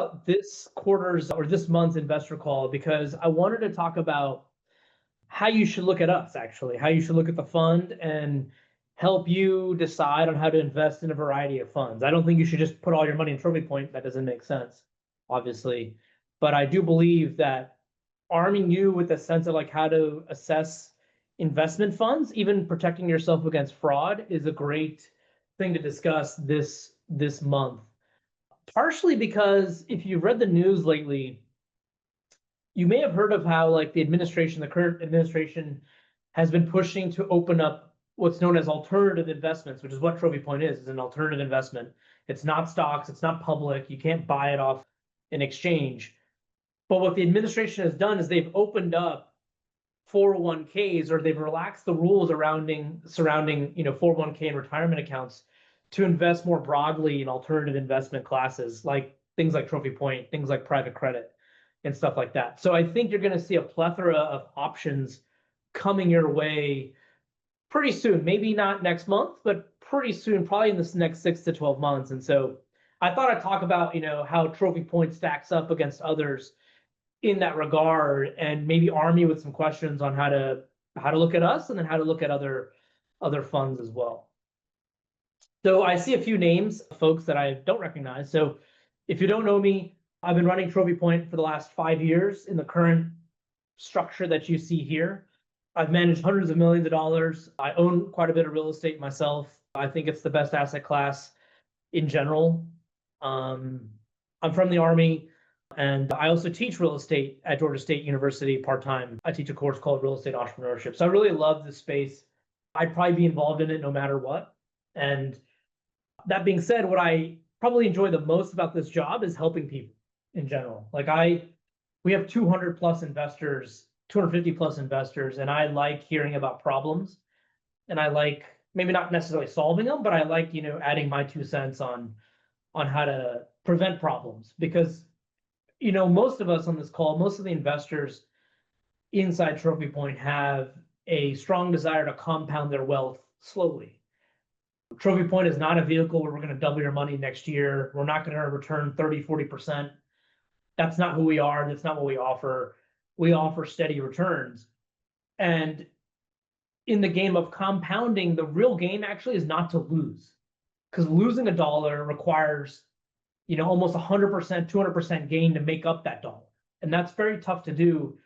about this quarter's or this month's investor call because I wanted to talk about how you should look at us, actually, how you should look at the fund and help you decide on how to invest in a variety of funds. I don't think you should just put all your money in Trophy Point. That doesn't make sense, obviously. But I do believe that arming you with a sense of like how to assess investment funds, even protecting yourself against fraud, is a great thing to discuss this month. Partially because if you've read the news lately, you may have heard of how like the current administration has been pushing to open up what's known as alternative investments, which is what Trophy Point is an alternative investment. It's not stocks, it's not public, you can't buy it off an exchange. But what the administration has done is they've opened up 401ks, or they've relaxed the rules surrounding 401k and retirement accounts to invest more broadly in alternative investment classes, like things like Trophy Point, things like private credit, and stuff like that. So I think you're going to see a plethora of options coming your way pretty soon. Maybe not next month, but pretty soon, probably in this next 6 to 12 months. And so I thought I'd talk about, how Trophy Point stacks up against others in that regard, and maybe arm you with some questions on how to look at us and then how to look at other funds as well. So I see a few names, folks that I don't recognize. So if you don't know me, I've been running Trophy Point for the last 5 years in the current structure that you see here. I've managed hundreds of millions of dollars. I own quite a bit of real estate myself. I think it's the best asset class in general. I'm from the Army, and I also teach real estate at Georgia State University part-time. I teach a course called Real Estate Entrepreneurship. So I really love this space. I'd probably be involved in it no matter what. And that being said, what I probably enjoy the most about this job is helping people in general. We have 200 plus investors, 250 plus investors, and I like hearing about problems. And I like maybe not necessarily solving them, but I like, adding my 2 cents on how to prevent problems. Because, most of us on this call, most of the investors inside Trophy Point have a strong desire to compound their wealth slowly. Trophy Point is not a vehicle where we're going to double your money next year. We're not going to return 30, 40%. That's not who we are. That's not what we offer. We offer steady returns. And in the game of compounding, the real game actually is not to lose. Because losing a dollar requires, almost 100%, 200% gain to make up that dollar. And that's very tough to do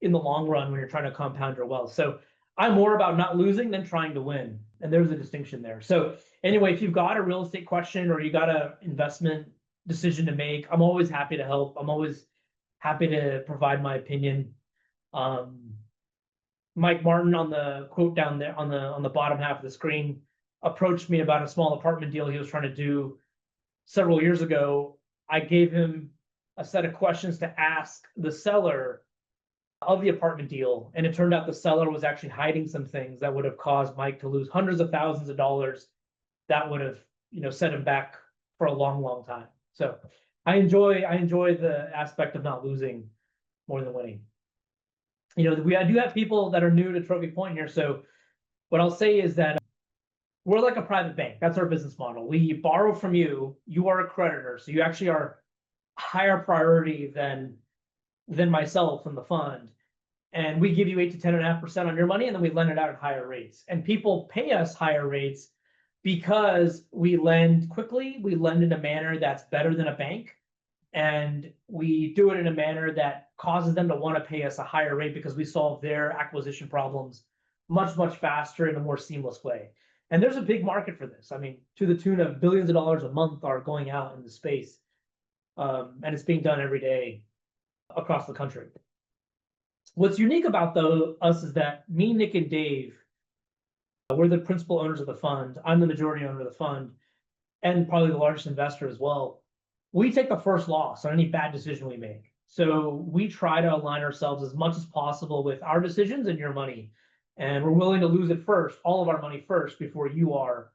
in the long run when you're trying to compound your wealth. So I'm more about not losing than trying to win. And there's a distinction there. So anyway, if you've got a real estate question or you got an investment decision to make, I'm always happy to help. I'm always happy to provide my opinion. Mike Martin, on the quote down there on the bottom half of the screen, approached me about a small apartment deal he was trying to do several years ago. I gave him a set of questions to ask the seller of the apartment deal, and it turned out the seller was actually hiding some things that would have caused Mike to lose hundreds of thousands of dollars. That would have, set him back for a long, long time. So I enjoy the aspect of not losing more than winning. I do have people that are new to Trophy Point here. So what I'll say is that we're like a private bank. That's our business model. We borrow from you. You are a creditor, so you actually are higher priority than myself and the fund. And we give you 8 to 10.5% on your money, and then we lend it out at higher rates. And people pay us higher rates because we lend quickly, we lend in a manner that's better than a bank, and we do it in a manner that causes them to want to pay us a higher rate because we solve their acquisition problems much, much faster in a more seamless way. And there's a big market for this. I mean, to the tune of billions of dollars a month are going out in the space. And it's being done every day across the country. What's unique about us is that me, Nick, and Dave, we're the principal owners of the fund. I'm the majority owner of the fund and probably the largest investor as well. We take the first loss on any bad decision we make. So we try to align ourselves as much as possible with our decisions and your money. And we're willing to lose it first, all of our money first, before you are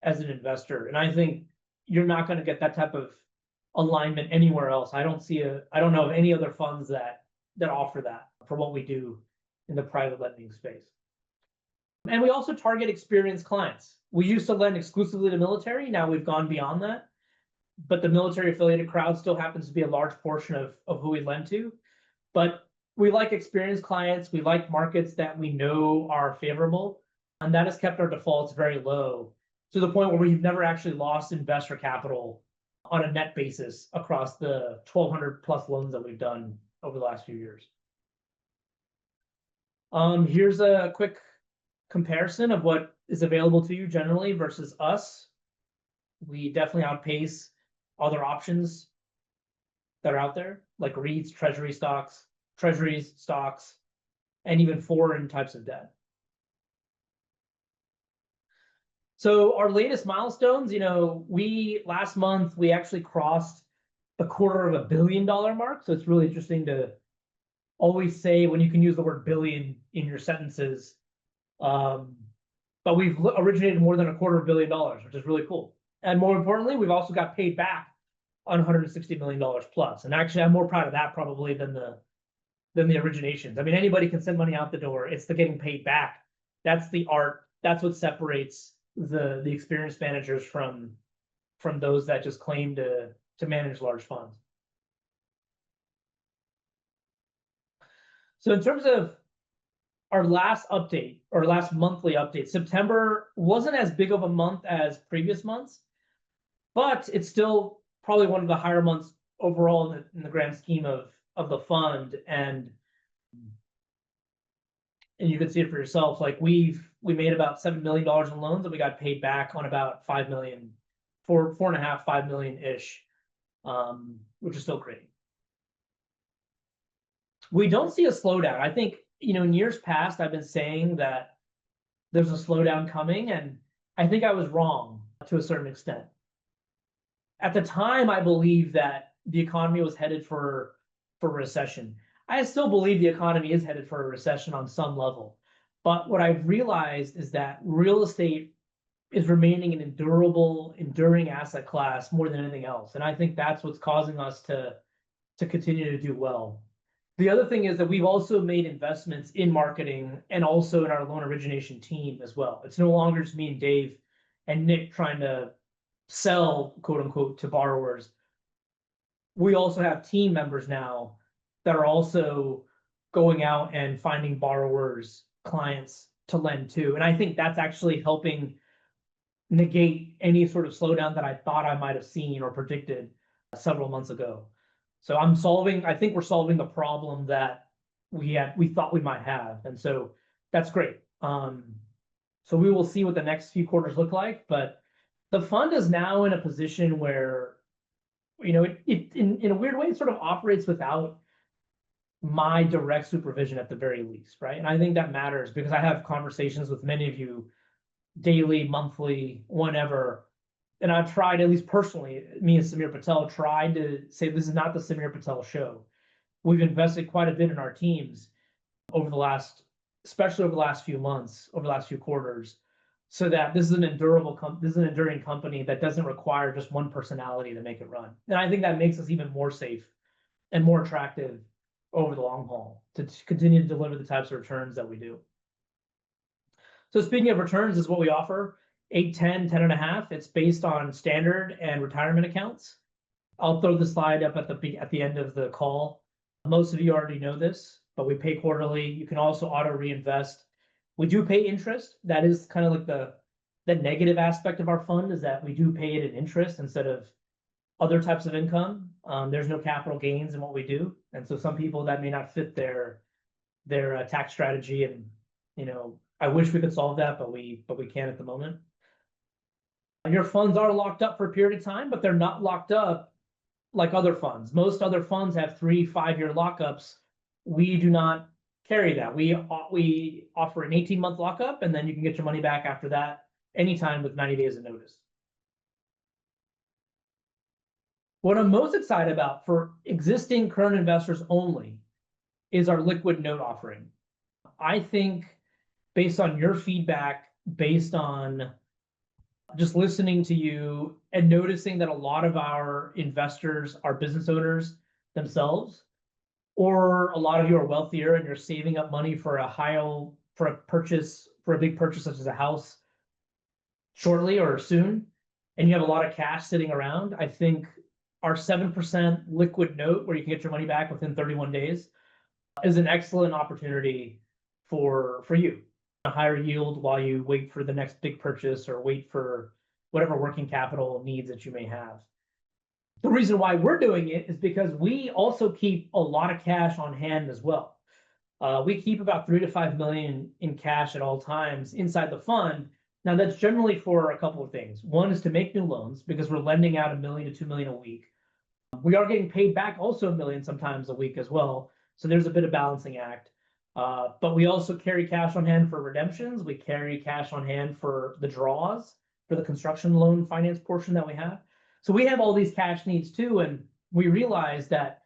as an investor. And I think you're not going to get that type of alignment anywhere else. I don't know of any other funds that offer that for what we do in the private lending space. And we also target experienced clients. We used to lend exclusively to military. Now we've gone beyond that. but the military affiliated crowd still happens to be a large portion of who we lend to. But we like experienced clients. We like markets that we know are favorable, and that has kept our defaults very low to the point where we've never actually lost investor capital on a net basis across the 1,200 plus loans that we've done over the last few years. Here's a quick comparison of what is available to you generally versus us. We definitely outpace other options that are out there, like REITs, treasuries, stocks, and even foreign types of debt. So our latest milestones, last month we actually crossed the $250 million mark. So it's really interesting to always say when you can use the word billion in your sentences. But we've originated more than $250 million, which is really cool. And more importantly, we've also got paid back on $160 million plus. And actually, I'm more proud of that probably than the originations. I mean, anybody can send money out the door. It's the getting paid back. That's the art. That's what separates the experienced managers from those that just claim to manage large funds. So in terms of our last update, or last monthly update, September wasn't as big of a month as previous months, but it's still probably one of the higher months overall in the grand scheme of the fund. And you can see it for yourself. Like we made about $7 million in loans, and we got paid back on about 5 million, 4.5, 5 million ish, which is still great. We don't see a slowdown. I think, in years past, I've been saying that there's a slowdown coming, and I think I was wrong to a certain extent. At the time, I believed that the economy was headed for recession. I still believe the economy is headed for a recession on some level. But what I've realized is that real estate is remaining an enduring asset class more than anything else. And I think that's what's causing us to continue to do well. The other thing is that we've also made investments in marketing and also in our loan origination team as well. It's no longer just me and Dave and Nick trying to sell, quote unquote, to borrowers. We also have team members now that are also going out and finding borrowers, clients to lend to. And I think that's actually helping negate any sort of slowdown that I thought I might have seen or predicted several months ago. So I think we're solving the problem that we thought we might have. And so that's great. So we will see what the next few quarters look like, but the fund is now in a position where, it in a weird way, it sort of operates without my direct supervision at the very least, right? And I think that matters because I have conversations with many of you daily, monthly, whenever. And I've tried, at least personally, me and Samir Patel tried to say this is not the Samir Patel show. We've invested quite a bit in our teams especially over the last few months, over the last few quarters, so that this is an enduring company that doesn't require just one personality to make it run. And I think that makes us even more safe and more attractive over the long haul to continue to deliver the types of returns that we do. So speaking of returns, is what we offer. 8, 10, 10.5. It's based on standard and retirement accounts. I'll throw the slide up at the end of the call. Most of you already know this, but we pay quarterly. You can also auto reinvest. We do pay interest. That is kind of like the negative aspect of our fund, is that we do pay it in interest instead of other types of income. There's no capital gains in what we do, and so some people that may not fit their tax strategy. And I wish we could solve that, but we can't at the moment. Your funds are locked up for a period of time, but they're not locked up like other funds. Most other funds have 3-5-year lockups. We do not carry that. We offer an 18-month lockup, and then you can get your money back after that anytime with 90 days of notice. What I'm most excited about for existing current investors only is our liquid note offering. I think based on your feedback, based on just listening to you and noticing that a lot of our investors are business owners themselves, or a lot of you are wealthier and you're saving up money for a big purchase such as a house shortly or soon, and you have a lot of cash sitting around, I think our 7% liquid note where you can get your money back within 31 days is an excellent opportunity for you. A higher yield while you wait for the next big purchase or wait for whatever working capital needs that you may have. The reason why we're doing it is because we also keep a lot of cash on hand as well. We keep about 3 to 5 million in cash at all times inside the fund. Now that's generally for a couple of things. One is to make new loans because we're lending out $1 million to $2 million a week. We are getting paid back also $1 million sometimes a week as well. So there's a bit of balancing act. But we also carry cash on hand for redemptions. We carry cash on hand for the draws for the construction loan finance portion that we have. So we have all these cash needs too. And we realize that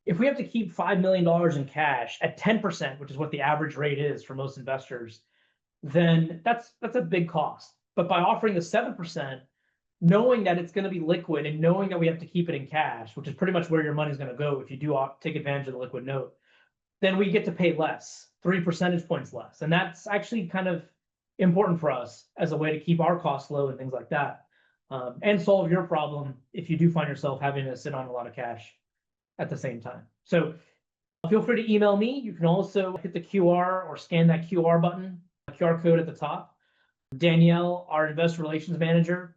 if we have to keep $5 million in cash at 10%, which is what the average rate is for most investors, then that's a big cost. But by offering the 7%, knowing that it's going to be liquid and knowing that we have to keep it in cash, which is pretty much where your money's going to go if you do take advantage of the liquid note, then we get to pay less, 3 percentage points less. And that's actually kind of important for us as a way to keep our costs low and things like that, and solve your problem if you do find yourself having to sit on a lot of cash at the same time. So feel free to email me. You can also hit the QR or scan that QR button, QR code at the top. Danielle, our investor relations manager,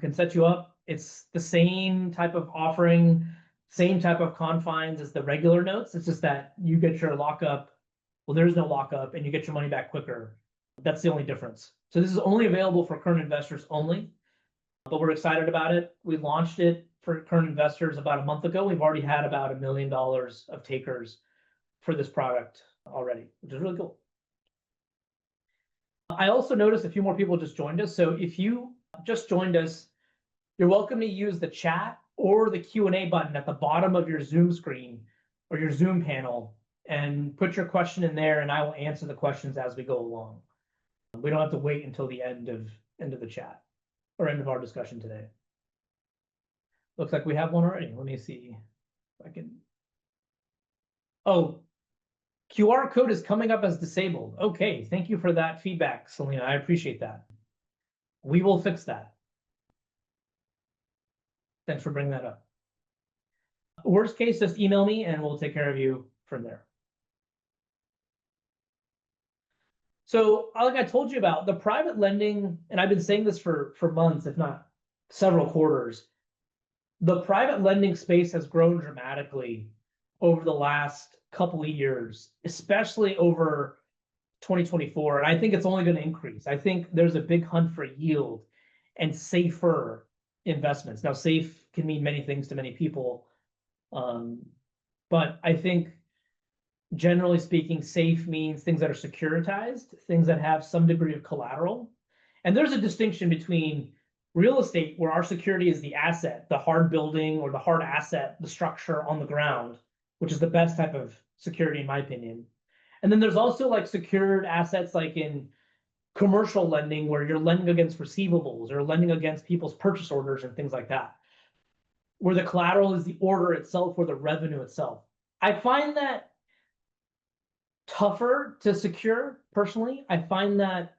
can set you up. It's the same type of offering, same type of confines as the regular notes. It's just that you get your lockup. Well, there's no lockup and you get your money back quicker. That's the only difference. So this is only available for current investors only, but we're excited about it. We launched it for current investors about a month ago. We've already had about $1 million of takers for this product already, which is really cool. I also noticed a few more people just joined us. So if you just joined us, you're welcome to use the chat or the Q&A button at the bottom of your Zoom screen or your Zoom panel and put your question in there and I will answer the questions as we go along. We don't have to wait until the end of the chat or end of our discussion today. Looks like we have one already. Let me see if I can. Oh, QR code is coming up as disabled. Okay, thank you for that feedback, Selena. I appreciate that. We will fix that. Thanks for bringing that up. Worst case, just email me and we'll take care of you from there. So like I told you about, the private lending, and I've been saying this for months, if not several quarters, the private lending space has grown dramatically over the last couple of years, especially over 2024. And I think it's only going to increase. I think there's a big hunt for yield and safer investments. Now, safe can mean many things to many people. But I think generally speaking, safe means things that are securitized, things that have some degree of collateral. And there's a distinction between real estate, where our security is the asset, the hard building or the hard asset, the structure on the ground, which is the best type of security in my opinion. And then there's also like secured assets like in commercial lending where you're lending against receivables or lending against people's purchase orders and things like that, where the collateral is the order itself or the revenue itself. I find that tougher to secure personally. I find that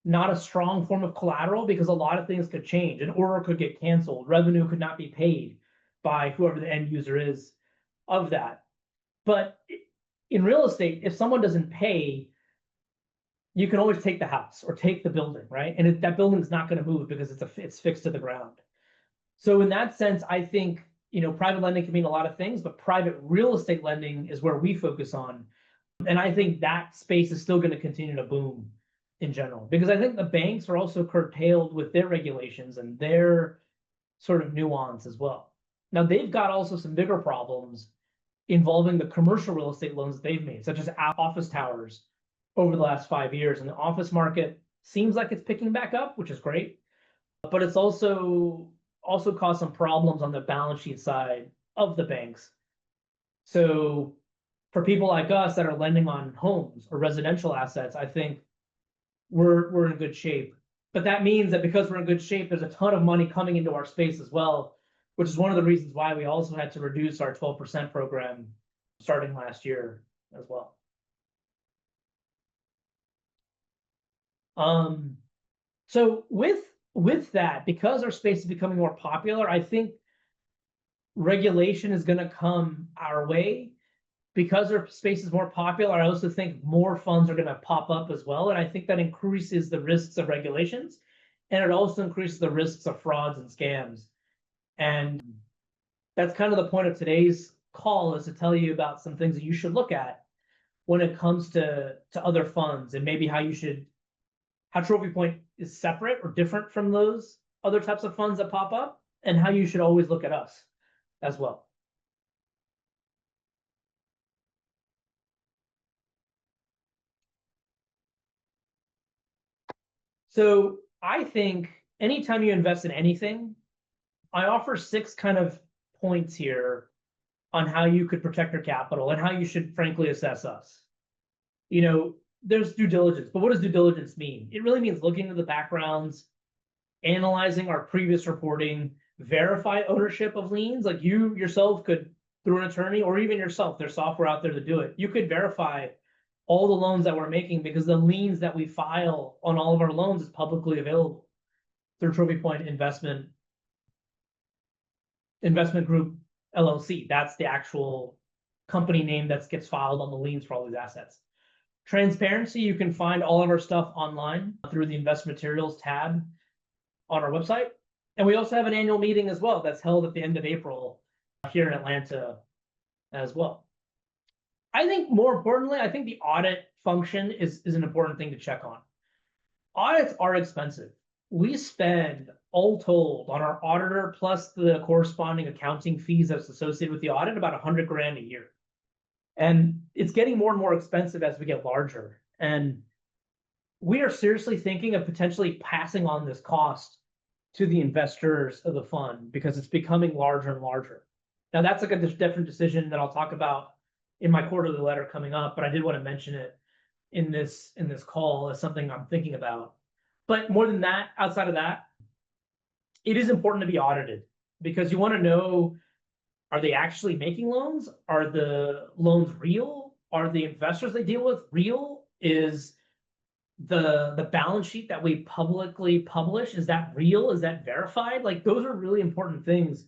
not a strong form of collateral because a lot of things could change. An order could get canceled. Revenue could not be paid by whoever the end user is of that. But in real estate, if someone doesn't pay, you can always take the house or take the building, right? And that building's not going to move because it's fixed to the ground. So in that sense, I think, private lending can mean a lot of things, but private real estate lending is where we focus on. And I think that space is still going to continue to boom in general, because I think the banks are also curtailed with their regulations and their sort of nuance as well. Now, they've got also some bigger problems involving the commercial real estate loans that they've made, such as office towers over the last 5 years. And the office market seems like it's picking back up, which is great, but it's also caused some problems on the balance sheet side of the banks. So for people like us that are lending on homes or residential assets, I think we're in good shape. But that means that because we're in good shape, there's a ton of money coming into our space as well, which is one of the reasons why we also had to reduce our 12% program starting last year as well. So with with that, because our space is becoming more popular, I think regulation is going to come our way. Because our space is more popular, I also think more funds are going to pop up as well. And I think that increases the risks of regulations. And it also increases the risks of frauds and scams. And that's kind of the point of today's call, is to tell you about some things that you should look at when it comes to other funds, and maybe how Trophy Point is separate or different from those other types of funds that pop up, and how you should always look at us as well. So I think anytime you invest in anything, I offer 6 kind of points here on how you could protect your capital and how you should frankly assess us. There's due diligence, but what does due diligence mean? It really means looking into the backgrounds, analyzing our previous reporting, verify ownership of liens. Like, you yourself could, through an attorney, or even yourself, there's software out there to do it. You could verify all the loans that we're making, because the liens that we file on all of our loans is publicly available through Trophy Point Investment Group LLC. That's the actual company name that gets filed on the liens for all these assets. Transparency, you can find all of our stuff online through the investment materials tab on our website. And we also have an annual meeting as well that's held at the end of April here in Atlanta as well. I think more importantly, I think the audit function is an important thing to check on. Audits are expensive. We spend, all told, on our auditor plus the corresponding accounting fees that's associated with the audit, about $100,000 a year. And it's getting more and more expensive as we get larger. And we are seriously thinking of potentially passing on this cost to the investors of the fund, because it's becoming larger and larger. Now, that's like a different decision that I'll talk about in my quarterly letter coming up, but I did want to mention it in this call as something I'm thinking about. But more than that, outside of that, it is important to be audited, because you want to know, are they actually making loans? Are the loans real? Are the investors they deal with real? Is the balance sheet that we publicly publish, is that real? Is that verified? Like, those are really important things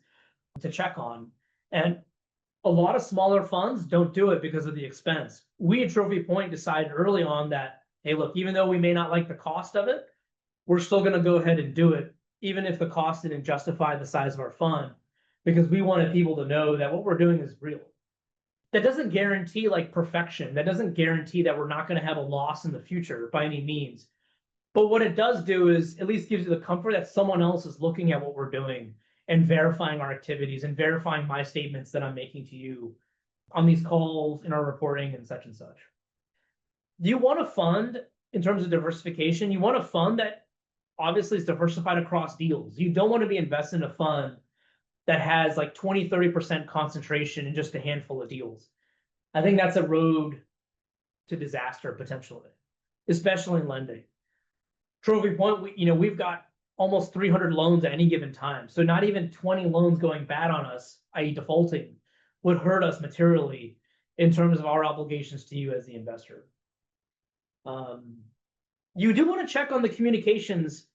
to check on. And a lot of smaller funds don't do it because of the expense. We at Trophy Point decided early on that, hey, look, even though we may not like the cost of it, we're still going to go ahead and do it, even if the cost didn't justify the size of our fund, because we wanted people to know that what we're doing is real. That doesn't guarantee like perfection. That doesn't guarantee that we're not going to have a loss in the future by any means. But what it does do is at least gives you the comfort that someone else is looking at what we're doing and verifying our activities and verifying my statements that I'm making to you on these calls, in our reporting, and such and such. Do you want a fund, in terms of diversification, you want a fund that obviously is diversified across deals. You don't want to be invested in a fund that has like 20-30% concentration in just a handful of deals. I think that's a road to disaster potentially, especially in lending. Trophy Point, we've got almost 300 loans at any given time. So not even 20 loans going bad on us, i.e. defaulting, would hurt us materially in terms of our obligations to you as the investor. You do want to check on the communications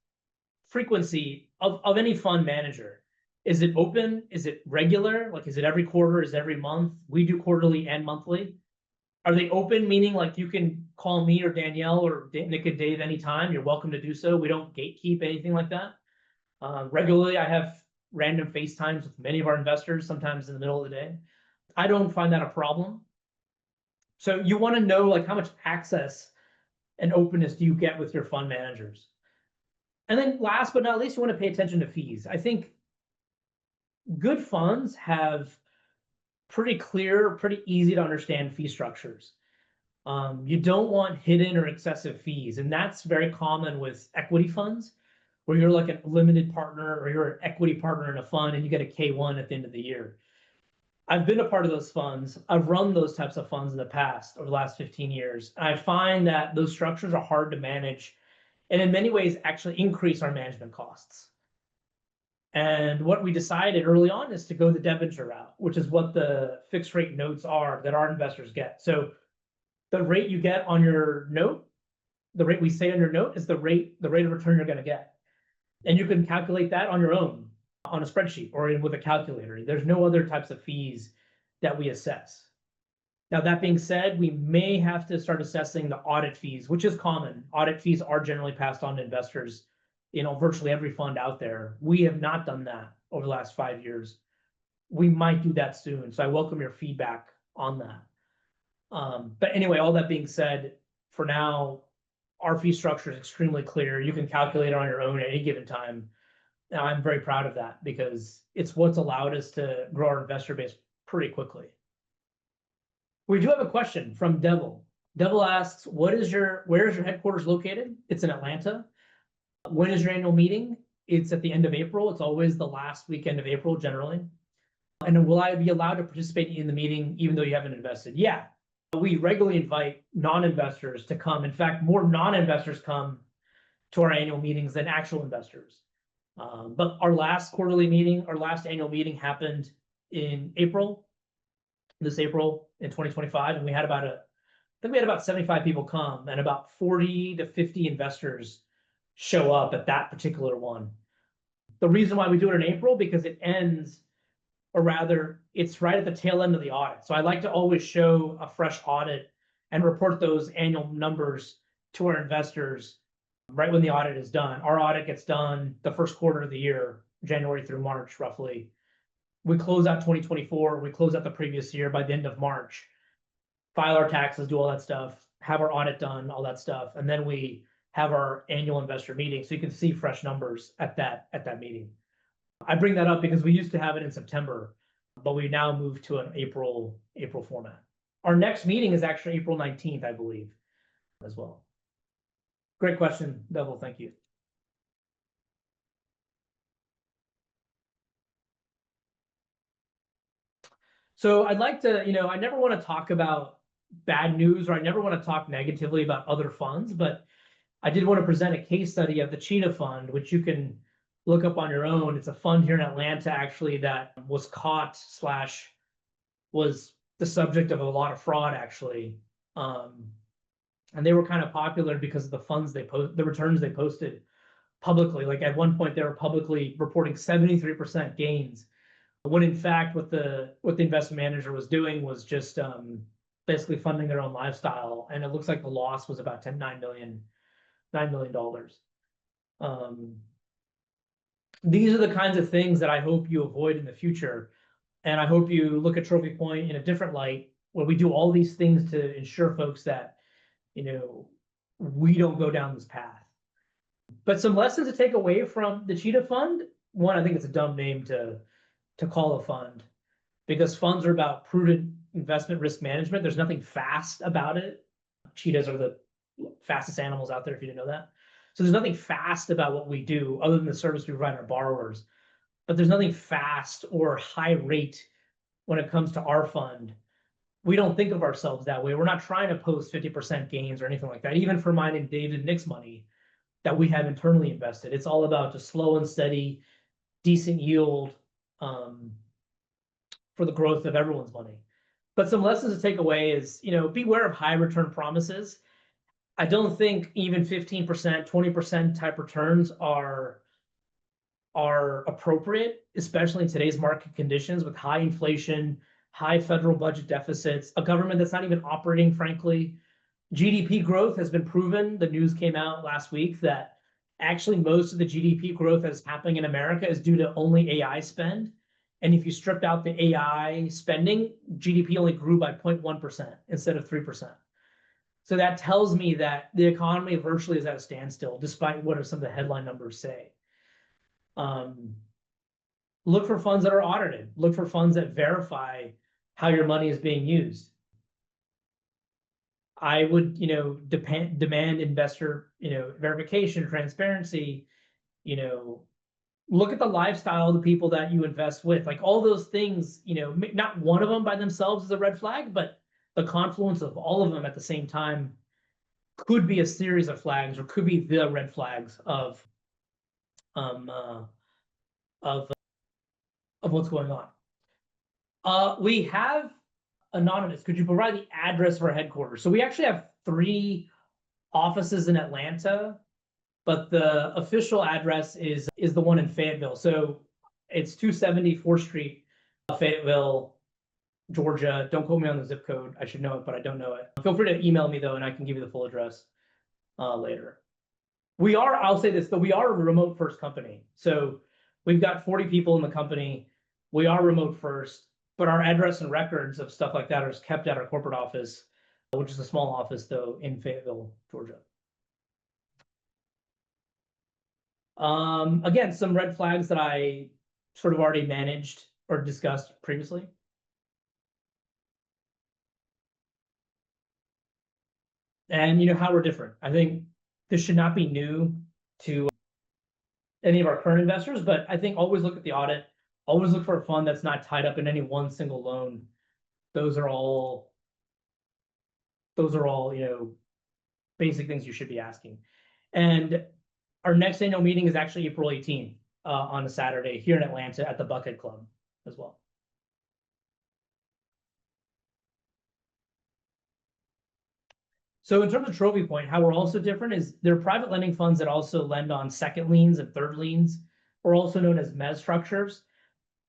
frequency of any fund manager. Is it open? Is it regular? Like, is it every quarter? Is it every month? We do quarterly and monthly. Are they open, meaning like you can call me or Danielle or Nick and Dave anytime? You're welcome to do so. We don't gatekeep anything like that. Regularly, I have random FaceTimes with many of our investors, sometimes in the middle of the day. I don't find that a problem. So you want to know like how much access and openness do you get with your fund managers? And then last but not least, you want to pay attention to fees. I think good funds have pretty clear, pretty easy to understand fee structures. You don't want hidden or excessive fees. And that's very common with equity funds, where you're like a limited partner or you're an equity partner in a fund and you get a K1 at the end of the year. I've been a part of those funds. I've run those types of funds in the past over the last 15 years. And I find that those structures are hard to manage and in many ways actually increase our management costs. And what we decided early on is to go the debenture route, which is what the fixed rate notes are that our investors get. So the rate you get on your note, the rate we say on your note, is the rate of return you're going to get. And you can calculate that on your own on a spreadsheet or with a calculator. There's no other types of fees that we assess. Now, that being said, we may have to start assessing the audit fees, which is common. Audit fees are generally passed on to investors, virtually every fund out there. We have not done that over the last 5 years. We might do that soon. So I welcome your feedback on that. But anyway, all that being said, for now, our fee structure is extremely clear. You can calculate it on your own at any given time. And I'm very proud of that because it's what's allowed us to grow our investor base pretty quickly. We do have a question from Devil. Devil asks, where is your headquarters located? It's in Atlanta. When is your annual meeting? It's at the end of April. It's always the last weekend of April generally. And will I be allowed to participate in the meeting even though you haven't invested? Yeah, we regularly invite non-investors to come. In fact, more non-investors come to our annual meetings than actual investors. But our last annual meeting happened in this April in 2025, and we had about 75 people come, and about 40 to 50 investors show up at that particular one. The reason why we do it in April, because it ends, or rather, it's right at the tail end of the audit. So I like to always show a fresh audit and report those annual numbers to our investors right when the audit is done. Our audit gets done the first quarter of the year, January through March, roughly. We close out 2024, we close out the previous year by the end of March, file our taxes, do all that stuff, have our audit done, all that stuff, and then we have our annual investor meeting, so you can see fresh numbers at that meeting. I bring that up because we used to have it in September, but we now moved to an April format. Our next meeting is actually April 19th, I believe, as well. Great question, Devil, thank you. So I'd like to, I never want to talk about bad news, or I never want to talk negatively about other funds, but I did want to present a case study of the Cheetah Fund, which you can look up on your own. It's a fund here in Atlanta, actually, that was caught / was the subject of a lot of fraud, actually. And they were kind of popular because of the returns they posted publicly. Like at one point, they were publicly reporting 73% gains, when in fact, what the investment manager was doing was just basically funding their own lifestyle. And it looks like the loss was about $9 million. These are the kinds of things that I hope you avoid in the future. And I hope you look at Trophy Point in a different light, where we do all these things to ensure folks that, we don't go down this path. But some lessons to take away from the Cheetah Fund. One, I think it's a dumb name to call a fund, because funds are about prudent investment risk management. There's nothing fast about it. Cheetahs are the fastest animals out there, if you didn't know that. So there's nothing fast about what we do other than the service we provide our borrowers. But there's nothing fast or high rate when it comes to our fund. We don't think of ourselves that way. We're not trying to post 50% gains or anything like that. Even for mine and David and Nick's money that we have internally invested, it's all about just slow and steady, decent yield for the growth of everyone's money. But some lessons to take away is, beware of high return promises. I don't think even 15%, 20% type returns are appropriate, especially in today's market conditions with high inflation, high federal budget deficits, a government that's not even operating, frankly. GDP growth has been proven. The news came out last week that actually most of the GDP growth that's happening in America is due to only AI spend. And if you stripped out the AI spending, GDP only grew by 0.1% instead of 3%. So that tells me that the economy virtually is at a standstill, despite what some of the headline numbers say. Look for funds that are audited. Look for funds that verify how your money is being used. I would, demand investor, verification, transparency, look at the lifestyle of the people that you invest with. Like all those things, not one of them by themselves is a red flag, but the confluence of all of them at the same time could be a series of flags, or could be the red flags of what's going on. We have anonymous. Could you provide the address for our headquarters? So we actually have 3 offices in Atlanta. but the official address is the one in Fayetteville. So it's 270 4th Street, Fayetteville, Georgia. Don't quote me on the zip code. I should know it, but I don't know it. Feel free to email me though, and I can give you the full address later. I'll say this though, we are a remote first company. So we've got 40 people in the company. We are remote first, but our address and records of stuff like that are kept at our corporate office, which is a small office though in Fayetteville, Georgia. Again, some red flags that I sort of already managed or discussed previously. And you know how we're different. I think this should not be new to any of our current investors, but I think always look at the audit, always look for a fund that's not tied up in any one single loan. Those are all, basic things you should be asking. And our next annual meeting is actually April 18th on a Saturday here in Atlanta at the Bucket Club as well. So in terms of Trophy Point, how we're also different is they're private lending funds that also lend on second liens and third liens, or also known as mezz structures.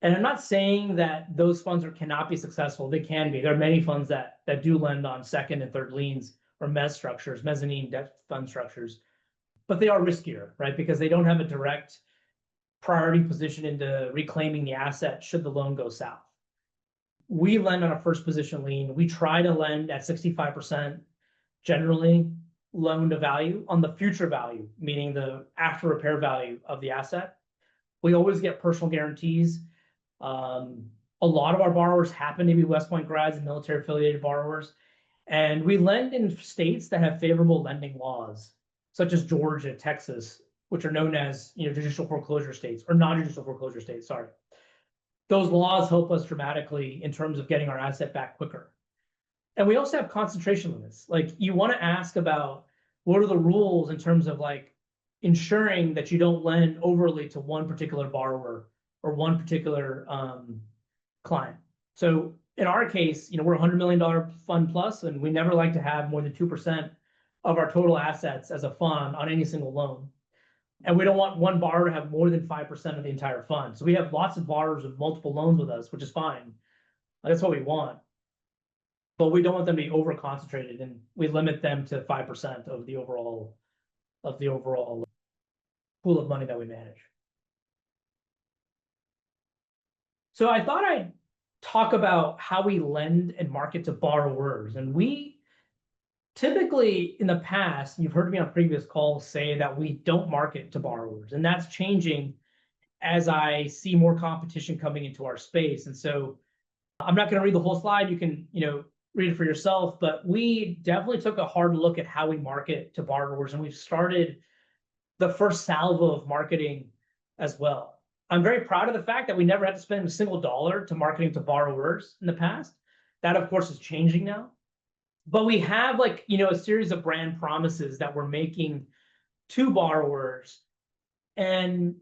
And I'm not saying that those funds cannot be successful. They can be. There are many funds that do lend on second and third liens or mezz structures, mezzanine debt fund structures, but they are riskier, right? Because they don't have a direct priority position into reclaiming the asset should the loan go south. We lend on a first position lien. We try to lend at 65%. Generally loan to value on the future value, meaning the after repair value of the asset. We always get personal guarantees. A lot of our borrowers happen to be West Point grads and military affiliated borrowers. And we lend in states that have favorable lending laws, such as Georgia, Texas, which are known as judicial foreclosure states or non-judicial foreclosure states, sorry. Those laws help us dramatically in terms of getting our asset back quicker. And we also have concentration limits. Like you want to ask about what are the rules in terms of like ensuring that you don't lend overly to one particular borrower or one particular client. So in our case, we're $100 million fund plus, and we never like to have more than 2% of our total assets as a fund on any single loan. And we don't want one borrower to have more than 5% of the entire fund. So we have lots of borrowers with multiple loans with us, which is fine. That's what we want. But we don't want them to be over concentrated, and we limit them to 5% of the overall pool of money that we manage. So I thought I'd talk about how we lend and market to borrowers. And we typically in the past, you've heard me on previous calls say that we don't market to borrowers, and that's changing as I see more competition coming into our space. And so I'm not going to read the whole slide. You can, read it for yourself, but we definitely took a hard look at how we market to borrowers, and we've started the first salvo of marketing as well. I'm very proud of the fact that we never had to spend a single dollar to marketing to borrowers in the past. That of course is changing now, but we have a series of brand promises that we're making to borrowers. And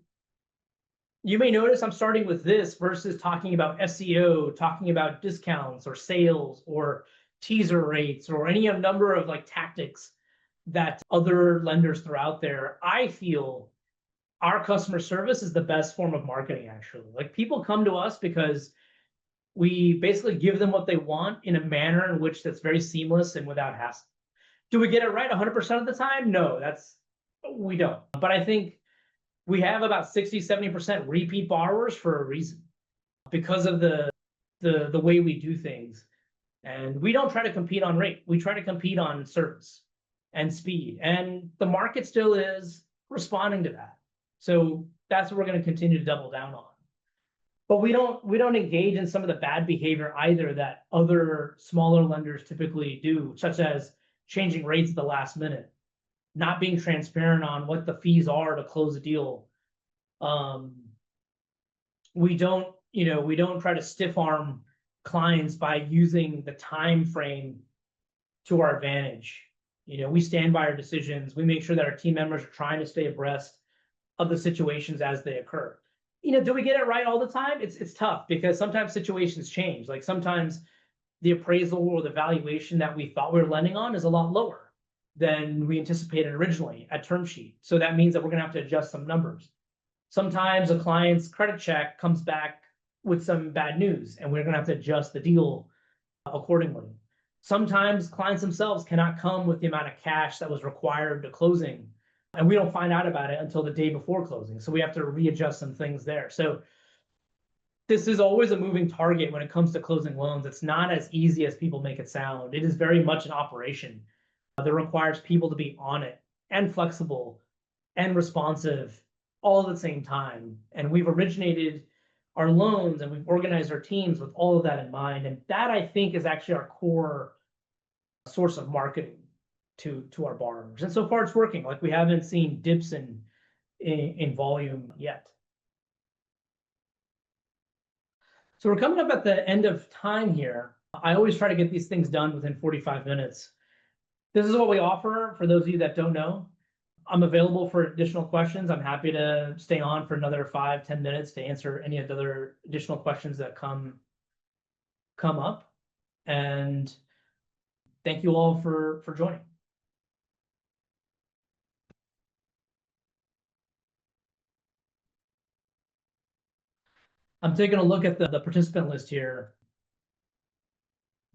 you may notice I'm starting with this versus talking about SEO, talking about discounts or sales or teaser rates or any number of tactics that other lenders throw out there. I feel our customer service is the best form of marketing, actually. People come to us because we basically give them what they want in a manner in which that's very seamless and without hassle. Do we get it right 100% of the time? No, we don't. But I think we have about 60-70% repeat borrowers for a reason, because of the way we do things. And we don't try to compete on rate. We try to compete on service and speed. And the market still is responding to that. So that's what we're going to continue to double down on. But we don't engage in some of the bad behavior either that other smaller lenders typically do, such as changing rates at the last minute, not being transparent on what the fees are to close a deal. We don't try to stiff arm clients by using the time frame to our advantage. We stand by our decisions. We make sure that our team members are trying to stay abreast of the situations as they occur. Do we get it right all the time? It's tough because sometimes situations change. Sometimes the appraisal or the valuation that we thought we were lending on is a lot lower. than we anticipated originally at term sheet. So that means that we're gonna have to adjust some numbers. Sometimes a client's credit check comes back with some bad news, and we're gonna have to adjust the deal accordingly. Sometimes clients themselves cannot come with the amount of cash that was required to closing, and we don't find out about it until the day before closing. So we have to readjust some things there. So this is always a moving target when it comes to closing loans. It's not as easy as people make it sound. It is very much an operation that requires people to be on it and flexible and responsive all at the same time. And we've originated our loans and we've organized our teams with all of that in mind. And that, I think, is actually our core source of marketing to our borrowers. And so far it's working. Like, we haven't seen dips in volume yet. So we're coming up at the end of time here. I always try to get these things done within 45 minutes. This is what we offer for those of you that don't know. I'm available for additional questions. I'm happy to stay on for another 5-10 minutes to answer any of the other additional questions that come up. And thank you all for joining. I'm taking a look at the participant list here.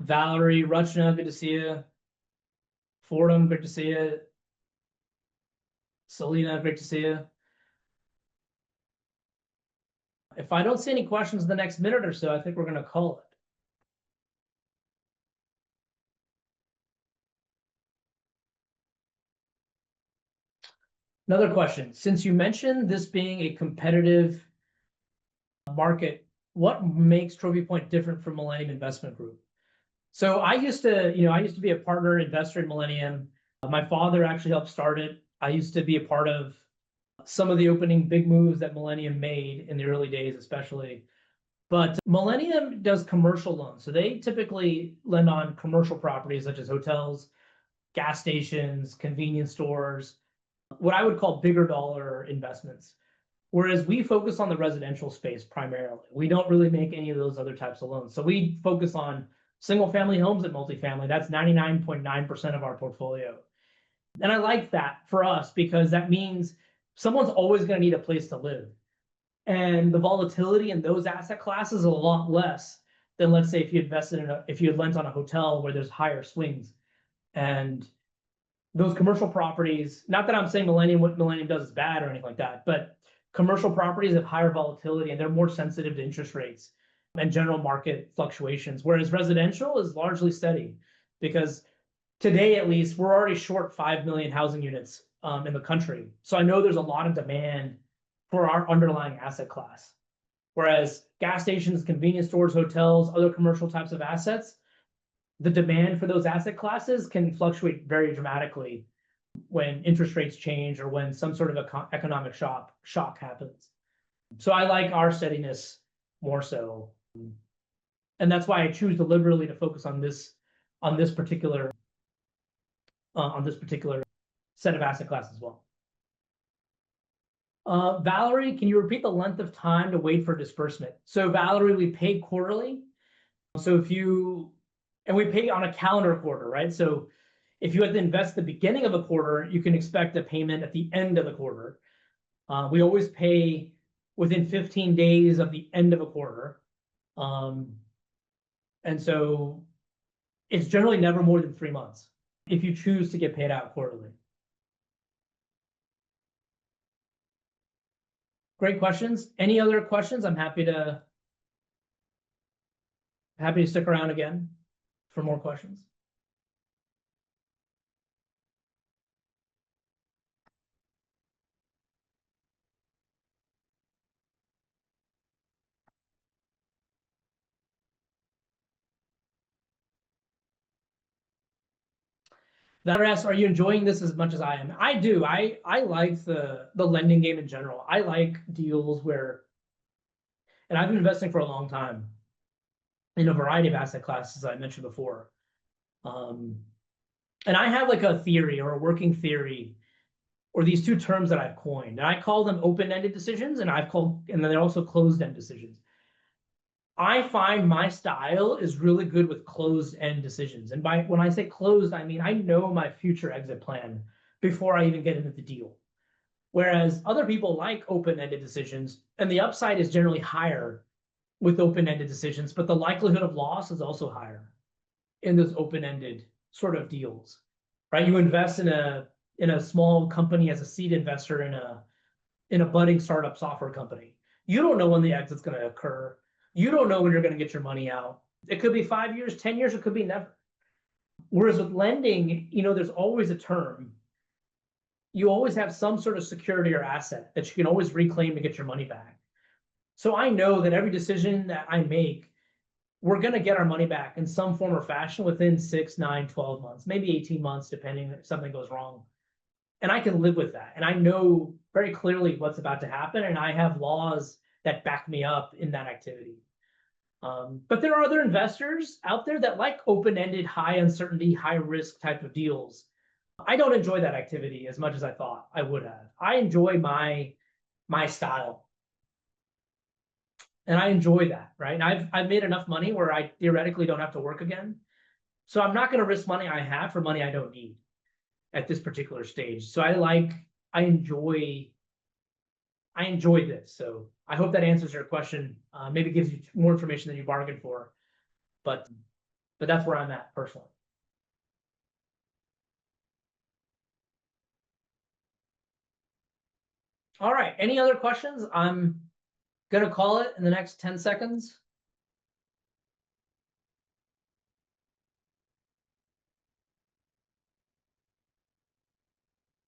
Valerie, Rachna, good to see you. Fordham, great to see you. Selena, great to see you. If I don't see any questions in the next minute or so, I think we're going to call it. Another question. Since you mentioned this being a competitive market, what makes Trophy Point different from Millennium Investment Group? So I used to be a partner investor in Millennium. My father actually helped start it. I used to be a part of some of the opening big moves that Millennium made in the early days, especially. But Millennium does commercial loans. So they typically lend on commercial properties such as hotels, gas stations, convenience stores, what I would call bigger dollar investments. Whereas we focus on the residential space primarily. We don't really make any of those other types of loans. So we focus on single family homes and multifamily. That's 99.9% of our portfolio. And I like that for us because that means someone's always going to need a place to live. And the volatility in those asset classes is a lot less than, let's say, if you had lent on a hotel where there's higher swings. And those commercial properties, not that I'm saying what Millennium does is bad or anything like that, but commercial properties have higher volatility and they're more sensitive to interest rates and general market fluctuations, whereas residential is largely steady because today, at least, we're already short 5 million housing units in the country. So I know there's a lot of demand for our underlying asset class. Whereas gas stations, convenience stores, hotels, other commercial types of assets, the demand for those asset classes can fluctuate very dramatically when interest rates change or when some sort of economic shock happens. So I like our steadiness more so. And that's why I choose deliberately to focus on this particular set of asset classes as well. Valerie, can you repeat the length of time to wait for disbursement? So Valerie, we pay quarterly. So and we pay on a calendar quarter, right? So if you had to invest the beginning of a quarter, you can expect a payment at the end of the quarter. We always pay within 15 days of the end of a quarter. And so it's generally never more than 3 months if you choose to get paid out quarterly. Great questions. Any other questions? I'm happy to stick around again for more questions. That asks, are you enjoying this as much as I am? I do. I like the lending game in general. I like deals where, and I've been investing for a long time in a variety of asset classes, as I mentioned before. And I have like a theory or a working theory, or these two terms that I've coined. And I call them open-ended decisions, and then they're also closed-end decisions. I find my style is really good with closed-end decisions. And when I say closed, I mean I know my future exit plan before I even get into the deal. Whereas other people like open-ended decisions, and the upside is generally higher with open-ended decisions, but the likelihood of loss is also higher in those open-ended sort of deals, right? You invest in a small company as a seed investor in a budding startup software company. You don't know when the exit's going to occur. You don't know when you're going to get your money out. It could be 5 years, 10 years, it could be never. Whereas with lending, there's always a term. You always have some sort of security or asset that you can always reclaim to get your money back. So I know that every decision that I make, we're going to get our money back in some form or fashion within 6, 9, 12 months, maybe 18 months, depending if something goes wrong. And I can live with that. And I know very clearly what's about to happen. And I have laws that back me up in that activity. But there are other investors out there that like open-ended, high uncertainty, high risk type of deals. I don't enjoy that activity as much as I thought I would have. I enjoy my style. And I enjoy that, right? And I've made enough money where I theoretically don't have to work again. So I'm not going to risk money I have for money I don't need at this particular stage. So I enjoy this. So I hope that answers your question. Maybe gives you more information than you bargained for, but that's where I'm at personally. All right. Any other questions? I'm gonna call it in the next 10 seconds.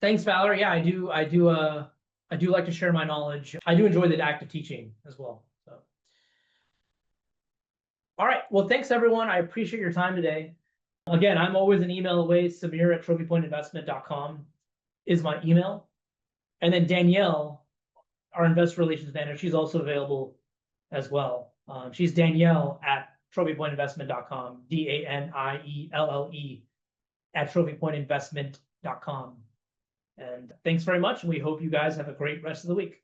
Thanks, Valerie. Yeah, I do like to share my knowledge. I do enjoy the act of teaching as well. So, all right. Well, thanks everyone. I appreciate your time today. Again, I'm always an email away. Samir@trophypointinvestment.com is my email. And then Danielle, our investor relations manager, she's also available as well. She's Danielle@trophypointinvestment.com, DANIELLE @trophypointinvestment.com. And thanks very much. And we hope you guys have a great rest of the week.